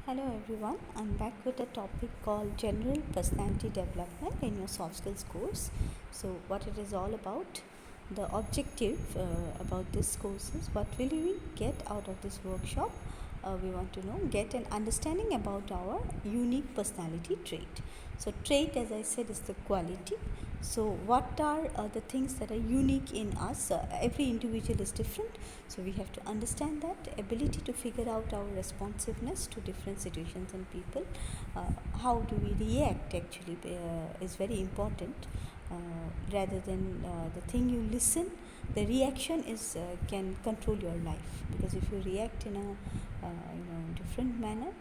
Hello everyone, I'm back with a topic called General Personality Development in your soft skills course. So, what it is all about, the objective about this course is what will we get out of this workshop? We want to know, get an understanding about our unique personality trait. So, trait, as I said, is the quality. So, what are the things that are unique in us? Every individual is different, so we have to understand that ability to figure out our responsiveness to different situations and people. How do we react actually is very important. Rather than the thing you listen, the reaction is can control your life, because if you react in a different manner,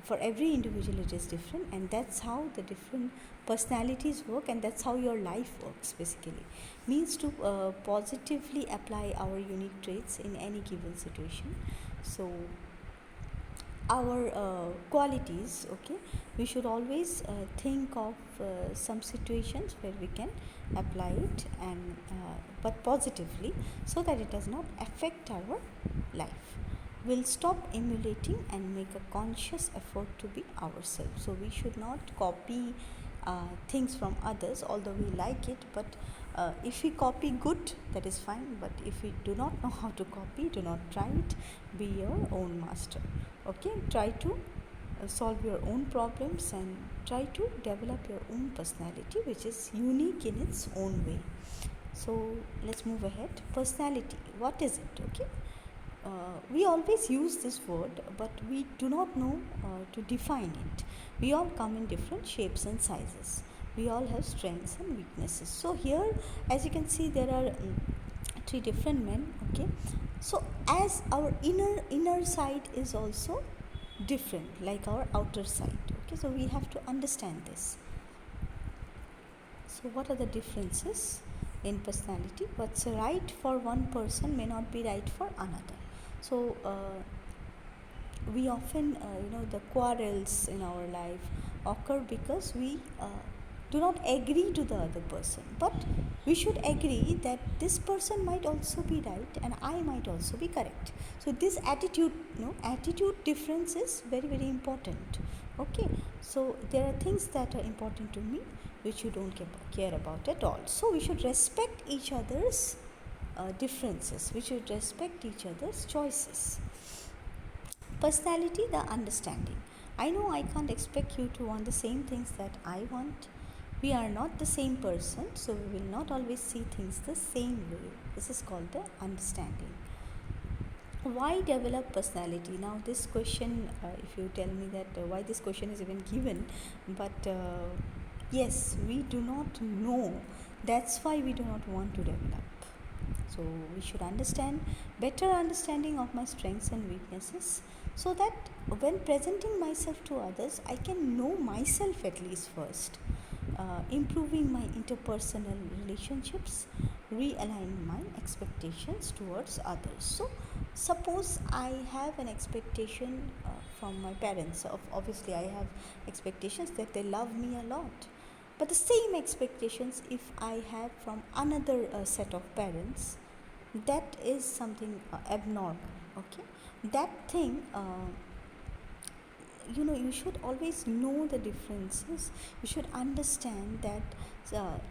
for every individual it is different, and that's how the different personalities work, and that's how your life works basically. Means to positively apply our unique traits in any given situation. So our qualities, okay, we should always think of some situations where we can apply it, and but positively, so that it does not affect our life. We'll stop emulating and make a conscious effort to be ourselves. So we should not copy things from others, although we like it, but if we copy good, that is fine, but if we do not know how to copy, do not try it. Be your own master. Okay, try to solve your own problems and try to develop your own personality, which is unique in its own way. So let's move ahead. Personality, what is it? Okay, we always use this word, but we do not know to define it. We all come in different shapes and sizes. We all have strengths and weaknesses. So here, as you can see, there are three different men. Okay, so as our inner side is also different, like our outer side. Okay, so we have to understand this. So what are the differences in personality? What's right for one person may not be right for another. So we often, the quarrels in our life occur because we do not agree to the other person. But we should agree that this person might also be right and I might also be correct. So this attitude difference is very, very important. Okay, so there are things that are important to me which you don't care about at all. So we should respect each other's differences. We should respect each other's choices. Personality, the understanding. I know I can't expect you to want the same things that I want. We are not the same person, so we will not always see things the same way. This is called the understanding. Why develop personality? Now this question, if you tell me that why this question is even given, but yes, we do not know. That's why we do not want to develop. So we should understand, better understanding of my strengths and weaknesses, so that when presenting myself to others, I can know myself at least first. Improving my interpersonal relationships, realign my expectations towards others. So suppose I have an expectation from my parents. Obviously I have expectations that they love me a lot, but the same expectations if I have from another set of parents, that is something abnormal. Okay, that thing, you should always know the differences. You should understand that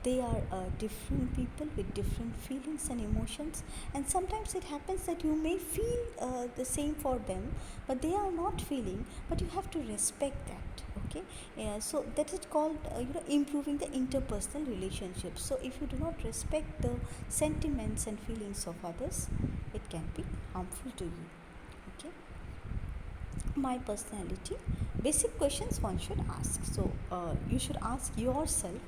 they are different people with different feelings and emotions, and sometimes it happens that you may feel the same for them, but they are not feeling, but you have to respect that. Okay, so that is called improving the interpersonal relationships. So if you do not respect the sentiments and feelings of others, it can be harmful to you. Okay, my personality, basic questions one should ask. So you should ask yourself,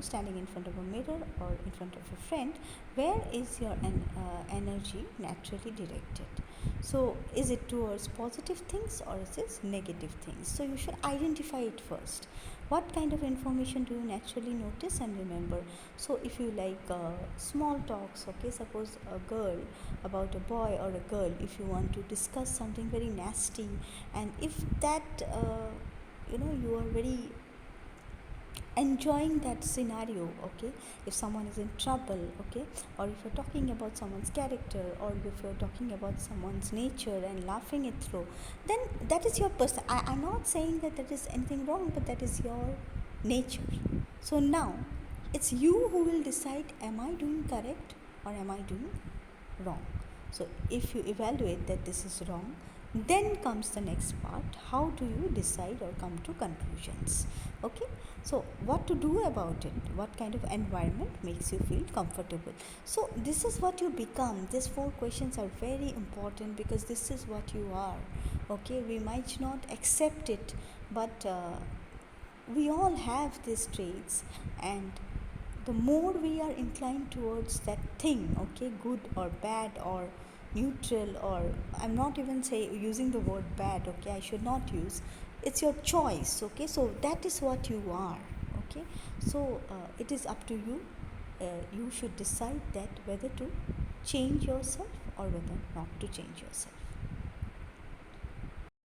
standing in front of a mirror or in front of a friend, where is your energy naturally directed? So is it towards positive things or is it negative things? So you should identify it first. What kind of information do you naturally notice and remember? So if you like small talks, okay, suppose a girl about a boy or a girl, if you want to discuss something very nasty, and if that you are very enjoying that scenario, okay? If someone is in trouble, okay, or if you're talking about someone's character, or if you're talking about someone's nature and laughing it through, then that is your person. I'm not saying that that is anything wrong, but that is your nature. So now it's you who will decide, am I doing correct or am I doing wrong? So if you evaluate that this is wrong, then comes the next part, how do you decide or come to conclusions? Okay, so what to do about it, what kind of environment makes you feel comfortable? So this is what you become. These 4 questions are very important because this is what you are. Okay, we might not accept it, but we all have these traits, and the more we are inclined towards that thing, okay, good or bad or neutral, or I'm not even say using the word bad, okay, I should not use, it's your choice, okay, so that is what you are, okay. So it is up to you. You should decide that whether to change yourself or whether not to change yourself.